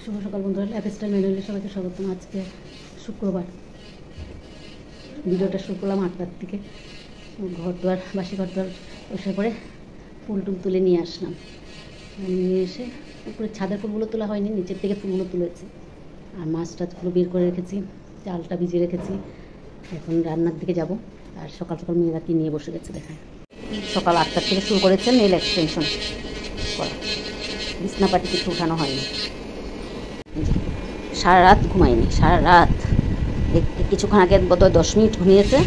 শুভ সকাল বন্ধুরা, লাইফস্টাইল মেনুতে সবাইকে স্বাগতম। আজকে শুক্রবার, ভিডিওটা শুরু করলাম 8টার থেকে। বাসি ঘর দুয়ার পরিষ্কার করে ফুল টুল তুলে নিয়ে আসলাম। নিয়ে এসে উপরে ছাদের ফুলগুলো তোলা হয়নি, নিচের থেকে ফুলগুলো তুলেছি। আর মাছ টাছগুলো বের করে রেখেছি, চালটা ভিজিয়ে রেখেছি। এখন রান্নার দিকে যাব। আর সকাল সকাল মেয়েরা কি নিয়ে বসে গেছে দেখায়। সকাল 8টার থেকে শুরু করেছে নেল এক্সটেনশন করা। বিছনাপাটি কিছু উঠানো হয়নি, সারা রাত ঘুমায়নি। সারা রাত কিছুক্ষণ আগে বোধহয় 10 মিনিট ঘুমিয়েছে,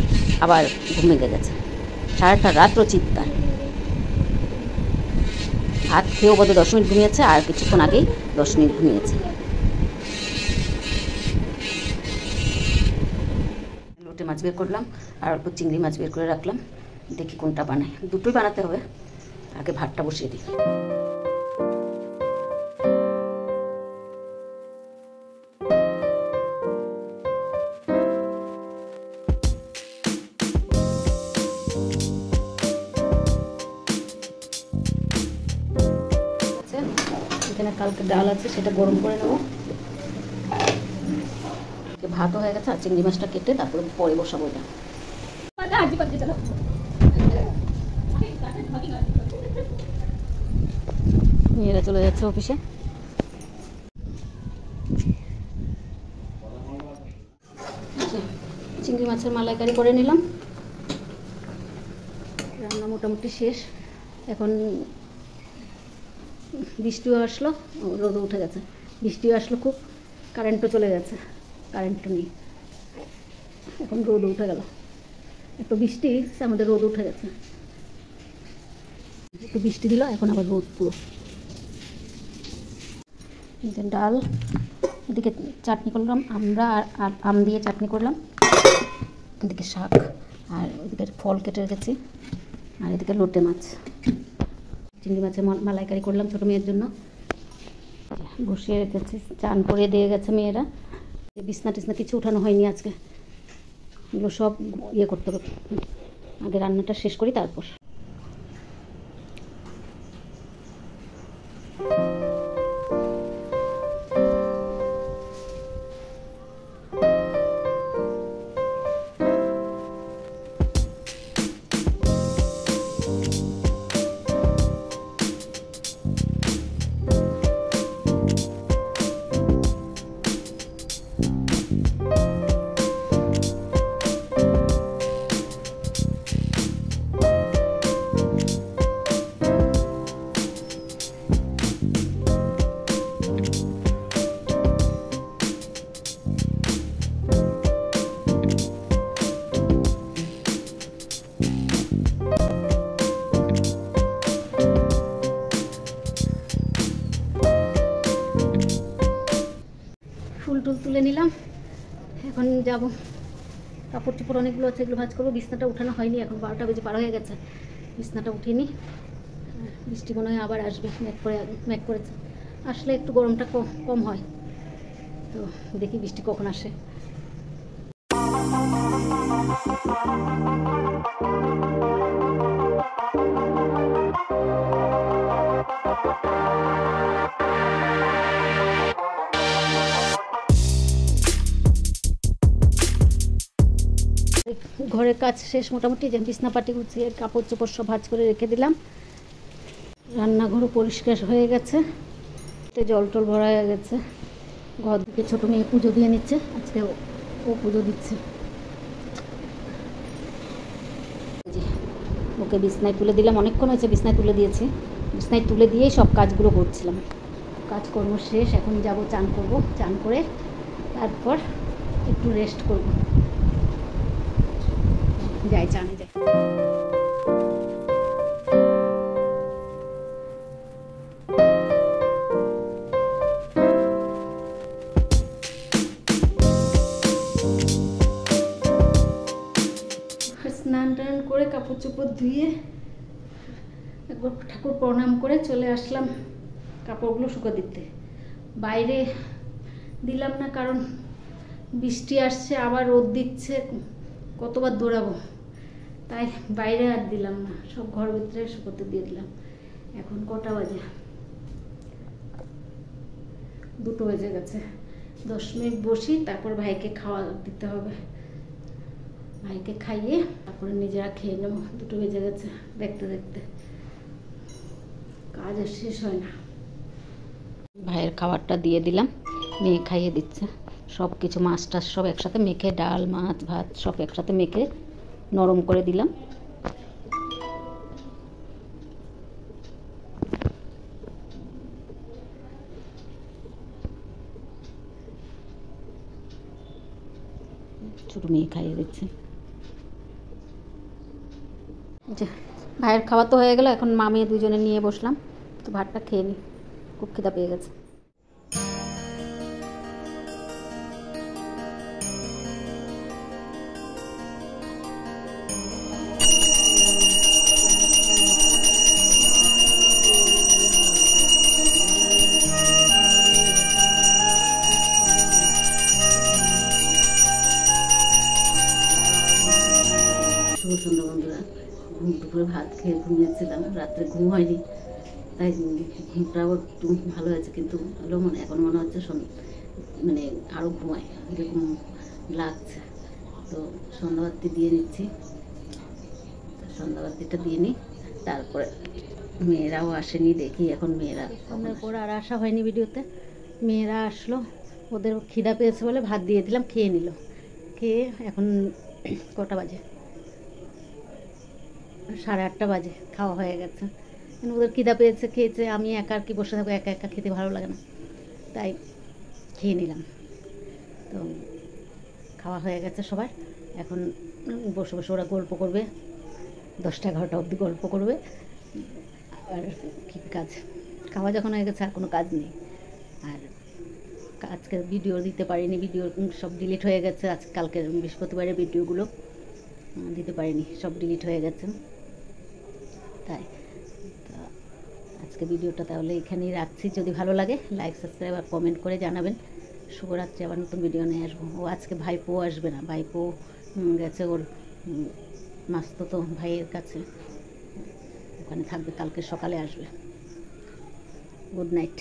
আবার ঘুমিয়ে গেছে। সারাটা রাত্র চিৎকার। ভাত খেয়েও বোধহয় 10 মিনিট ঘুমিয়েছে, আর কিছুক্ষণ আগেই 10 মিনিট ঘুমিয়েছে। লোটে মাছ বের করলাম, আর অল্প চিংড়ি মাছ বের করে রাখলাম। দেখি কোনটা বানাই, দুটোই বানাতে হবে। আগে ভাতটা বসিয়ে দিই। এখানে কালকে ডাল আছে, সেটা গরম করে নেব। ভাতও হয়ে গেছে, আর চিংড়ি মাছটা কেটে তারপরে পরে বসাবো। মেয়েরা চলে যাচ্ছে অফিসে। চিংড়ি মাছের মালাইকারি করে নিলাম। রান্না মোটামুটি শেষ। এখন বৃষ্টিও আসলো, রোদও উঠে গেছে। বৃষ্টিও আসলো খুব, কারেন্টও চলে গেছে। কারেন্টও নেই, এখন রোদ উঠে গেল। একটু বৃষ্টি, আমাদের রোদ উঠে গেছে। একটু বৃষ্টি দিল, এখন আবার রোদ পুরো। ডাল, এদিকে চাটনি করলাম আমরা, আর আম দিয়ে চাটনি করলাম। এদিকে শাক, আর ওদিকে ফল কেটে রেখেছি। আর এদিকে লোটে মাছ, চিংড়ি মাছের মালাইকারি করলাম ছোটো মেয়ের জন্য। বসিয়ে রেখেছি, চান করে দিয়ে গেছে মেয়েরা। বিছনা টিছনা কিছু উঠানো হয়নি আজকে, এগুলো সব ইয়ে করতে হবে। আগে রান্নাটা শেষ করি, তারপর। ফুল টুল তুলে নিলাম, এখন যাব। কাপড় চোপড় অনেকগুলো আছে, এগুলো ভাঁজ করবো। বিছনাটা উঠানো হয়নি, এখন 12টা বেজে পার হয়ে গেছে। বিছনাটা উঠিনি। বৃষ্টি মনে হয় আবার আসবে, মেঘ করেছে। আসলে একটু গরমটা কম হয়। তো দেখি বৃষ্টি কখন আসে। ঘরের কাজ শেষ মোটামুটি। যে বিছনাপাটি গুছিয়ে কাপড় চোপড় সব ভাঁজ করে রেখে দিলাম। রান্নাঘরও পরিষ্কার হয়ে গেছে, জল টল ভরা হয়ে গেছে। ঘর দিকে ছোটো মেয়ে পুজো দিয়ে নিচ্ছে, আজকে ও পুজো দিচ্ছে। ওকে বিছনায় তুলে দিলাম, অনেকক্ষণ হয়েছে বিছনায় তুলে দিয়েছি। বিছনায় তুলে দিয়েই সব কাজগুলো করছিলাম। কাজকর্ম শেষ, এখন যাব চান করব। চান করে তারপর একটু রেস্ট করব। যাই, চানে যাই। স্নান টান করে কাপড় চোপড় ধুয়ে একবার ঠাকুর প্রণাম করে চলে আসলাম কাপড়গুলো শুকা দিতে। বাইরে দিলাম না, কারণ বৃষ্টি আসছে, আবার রোদ দিচ্ছে, কতবার দৌড়াবো। তাই বাইরে আর দিলাম না, সব ঘর ভিতরে শুকোতে দিয়ে দিলাম। এখন কটা বাজে? 2টো বেজে গেছে। 10 মিনিট বসি, তারপর ভাইকে খাওয়া দিতে হবে। ভাইকে খাইয়ে তারপরে নিজেরা খেয়ে নেবো। 2টো বেজে গেছে। দেখতে দেখতে কাজ আর শেষ হয় না। ভাইয়ের খাবারটা দিয়ে দিলাম, মেয়ে খাইয়ে দিচ্ছে। সব কিছু মাছ টাছ সব একসাথে মেখে, ডাল মাছ ভাত সব একসাথে মেখে নরম করে দিলাম। ছোটো মেয়ে খাইয়ে দিচ্ছে। যে ভাইয়ের খাওয়া তো হয়ে গেল, এখন মা মেয়ে দুজনে নিয়ে বসলাম। তো ভাতটা খেয়ে নিই, খুব খিদা পেয়ে গেছে। শুভ সন্ধ্যা বন্ধুরা। দুপুরে ভাত খেয়ে ঘুমিয়েছিলাম, রাত্রে ঘুম হয়নি, তাই ঘুমটাও একটু ভালো হয়েছে, কিন্তু ভালো এখন মনে হচ্ছে মানে আরও ঘুমায় এরকম লাগছে। তো সন্ধ্যাবাতি দিয়ে নিচ্ছি। সন্ধ্যাবাতিটা দিয়ে নিই, তারপরে মেয়েরাও আসেনি, দেখি এখন মেয়েরা সন্ধ্যার পর আর আসা হয়নি ভিডিওতে। মেয়েরা আসলো, ওদের খিদা পেয়েছে বলে ভাত দিয়ে দিলাম, খেয়ে নিল। খেয়ে এখন কটা বাজে, 8:30 বাজে, খাওয়া হয়ে গেছে। ওদের খিদা পেয়েছে, খেয়েছে। আমি একা আর কি বসে থাকবো, একা একা খেতে ভালো লাগে না, তাই খেয়ে নিলাম। তো খাওয়া হয়ে গেছে সবার। এখন বসে বসে ওরা গল্প করবে, 10টা-11টা অবধি গল্প করবে। আর কী কাজ, খাওয়া যখন হয়ে গেছে আর কোনো কাজ নেই। আর আজকে ভিডিও দিতে পারিনি, ভিডিও সব ডিলিট হয়ে গেছে। কালকে বৃহস্পতিবারের ভিডিওগুলো দিতে পারিনি, সব ডিলিট হয়ে গেছে। তাই আজকে ভিডিওটা তাহলে এখানেই রাখছি। যদি ভালো লাগে লাইক সাবস্ক্রাইব আর কমেন্ট করে জানাবেন। শুভরাত্রি, আবার নতুন ভিডিও নিয়ে আসবো। ও আজকে ভাইপো আসবে না, ভাইপো গেছে ওর মাস্তুতো ভাইয়ের কাছে, ওখানে থাকবে, কালকে সকালে আসবে। Good night.